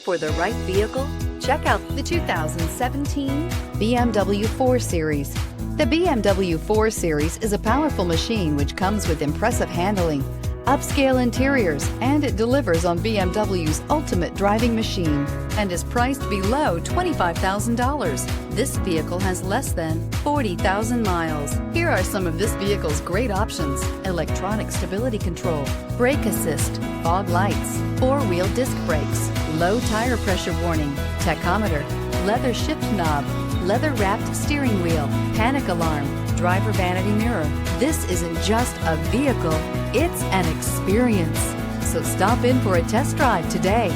For the right vehicle, check out the 2017 BMW 4 Series. The BMW 4 Series is a powerful machine which comes with impressive handling, upscale interiors, and it delivers on BMW's ultimate driving machine and is priced below $25,000. This vehicle has less than 40,000 miles. Here are some of this vehicle's great options: electronic stability control, brake assist, fog lights, four-wheel disc brakes, low tire pressure warning, tachometer, leather shift knob, leather-wrapped steering wheel, panic alarm, driver vanity mirror. This isn't just a vehicle, it's an experience. So stop in for a test drive today.